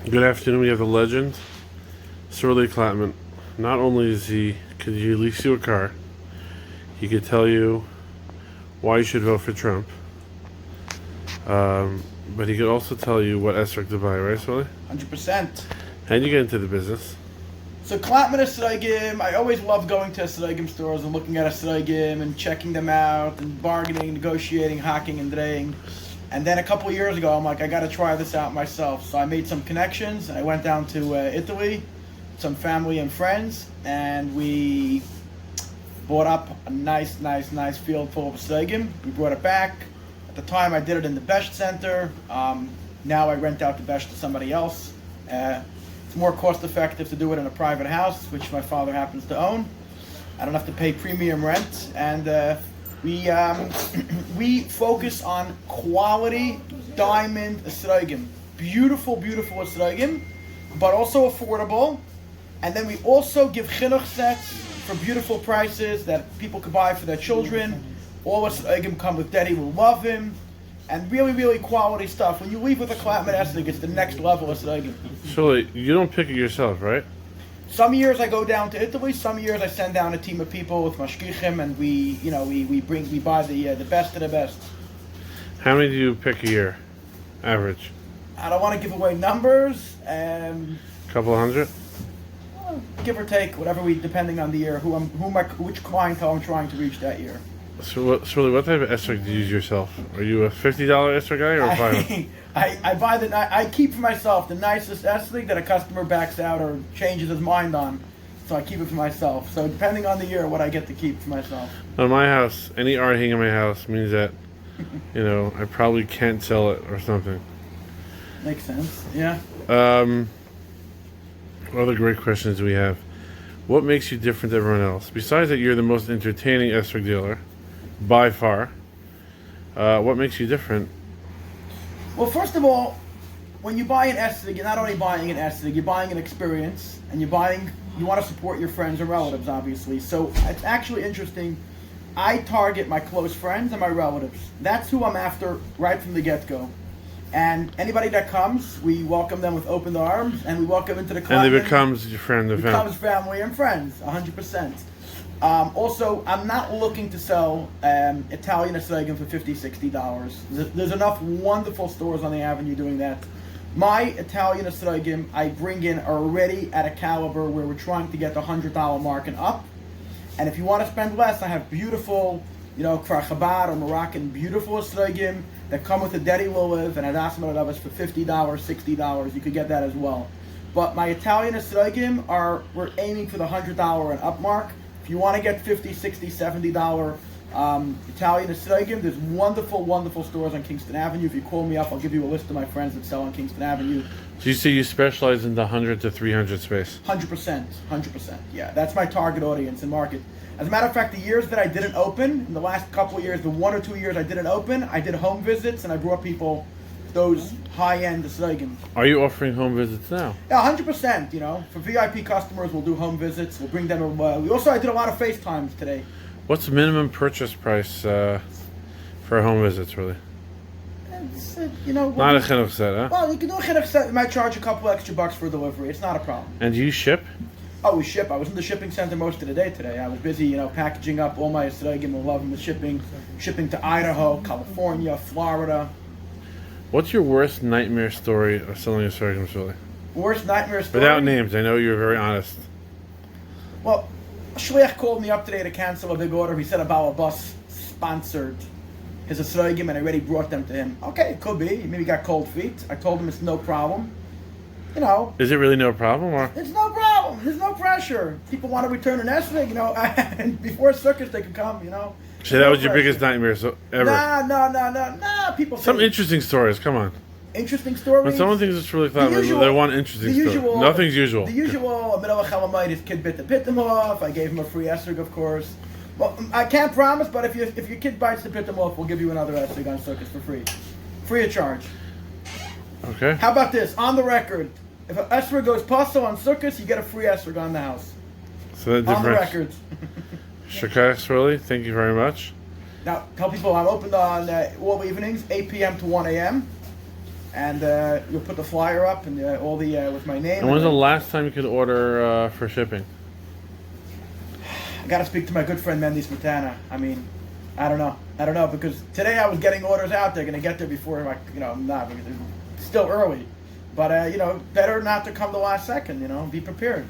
Good afternoon. We have the legend, Esrog Clapman. Not only could he lease you a car, he could tell you why you should vote for Trump. But he could also tell you what Esrog to buy, right, Esrog? 100%. And you get into the business. So Clapman Esrogim, I always love going to Esrogim stores and looking at Esrogim and checking them out and bargaining, negotiating, hacking and draying. And then a couple of years ago, I'm like, I got to try this out myself. So I made some connections. I went down to Italy, some family and friends, and we bought up a nice field full of Esrogim. We brought it back. At the time, I did it in the Best Center. Now I rent out the Best to somebody else. It's more cost-effective to do it in a private house, which my father happens to own. I don't have to pay premium rent, and we focus on quality diamond Esrogim. Beautiful Esrogim, but also affordable. And then we also give chinuch sets for beautiful prices that people could buy for their children. All Esrogim come with Daddy will love him. And really quality stuff. When you leave with a Clapman Esrog, it's the next level Esrogim. So you don't pick it yourself, right? Some years I go down to Italy. Some years I send down a team of people with mashgichim, and we buy the best of the best. How many do you pick a year, average? I don't want to give away numbers. Couple hundred? Give or take, depending on the year, which clientele I'm trying to reach that year. So what type of Esrog do you use yourself? Are you a $50 Esrog guy or $5? I keep for myself the nicest Esrog that a customer backs out or changes his mind on. So I keep it for myself. So depending on the year, what I get to keep for myself. On my house, any art hanging in my house means that, I probably can't sell it or something. Makes sense, yeah. Other great questions we have. What makes you different than everyone else? Besides that you're the most entertaining Esrog dealer, by far, what makes you different? Well, first of all, when you buy an Esrog, you're not only buying an Esrog, you're buying an experience, and you want to support your friends and relatives, obviously. So it's actually interesting. I target my close friends and my relatives. That's who I'm after right from the get-go. And anybody that comes, we welcome them with open arms, and we welcome into the club. And they becomes your friend and family. Becomes family and friends, 100%. Also, I'm not looking to sell Italian Esrogim for $50, $60. There's enough wonderful stores on the avenue doing that. My Italian Esrogim, I bring in already at a caliber where we're trying to get the $100 mark and up. And if you want to spend less, I have beautiful, Kfar Chabad or Moroccan beautiful Esrogim that come with a Dedi Lulav and Hadassah Meladavas for $50, $60. You could get that as well. But my Italian Esrogim we're aiming for the $100 and up mark. If you want to get $50, $60, $70 Italian Esrogim, there's wonderful stores on Kingston Avenue. If you call me up, I'll give you a list of my friends that sell on Kingston Avenue. So you say you specialize in the 100 to 300 space? 100%. Yeah, that's my target audience and market. As a matter of fact, the years that I didn't open, in the last couple of years, the 1 or 2 years I didn't open, I did home visits and I brought people those high-end Esrogim. Are you offering home visits now? Yeah, 100%. For VIP customers, we'll do home visits. We'll bring them. I did a lot of FaceTimes today. What's the minimum purchase price for home visits, really? It's, not a chinuch set, huh? Well, you can do a chinuch set. You might charge a couple extra bucks for delivery. It's not a problem. And do you ship? Oh, we ship. I was in the shipping center most of the day today. I was busy, packaging up all my Esrogim and loving the shipping to Idaho, California, Florida. What's your worst nightmare story of selling Esrogim, really? Worst nightmare story? Without names. I know you're very honest. Well, a shliach called me up today to cancel a big order. He said about a bus sponsored his Esrogim and I already brought them to him. Okay, it could be. He maybe got cold feet. I told him it's no problem. Is it really no problem, or? It's no problem. There's no pressure. People want to return an Esrog, and before circus they can come, So that was your biggest nightmare ever? Nah. People say, some interesting stories, come on. Interesting stories? When someone thinks it's really fun, they want interesting story. Nothing's usual. The usual, a middle of a Chalamite, his kid bit the pitim off. I gave him a free Esrog, of course. Well, I can't promise, but if your kid bites the pitim off, we'll give you another Esrog on circus for free. Free of charge. Okay. How about this? On the record, if an Esrog goes paso on circus, you get a free Esrog on the house. So that on the record. Shakar, really, thank you very much. Now, tell people I'm open on all evenings, 8 p.m. to 1 a.m. and you'll put the flyer up and all the with my name. And when's the last time you could order for shipping? I got to speak to my good friend Mendy Smetana. I mean, I don't know because today I was getting orders out. They're going to get there before I'm not because it's still early. But better not to come the last second. Be prepared.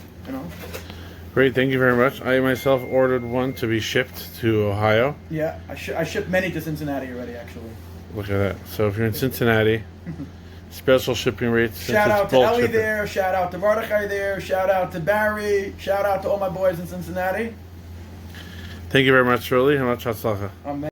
Great, thank you very much. I myself ordered one to be shipped to Ohio. Yeah, I shipped many to Cincinnati already, actually. Look at that. So if you're in Cincinnati, special shipping rates. Shout out to Ellie there. Shout out to Mordechai there. Shout out to Barry. Shout out to all my boys in Cincinnati. Thank you very much, Shirley. How much hatzlacha. Amen.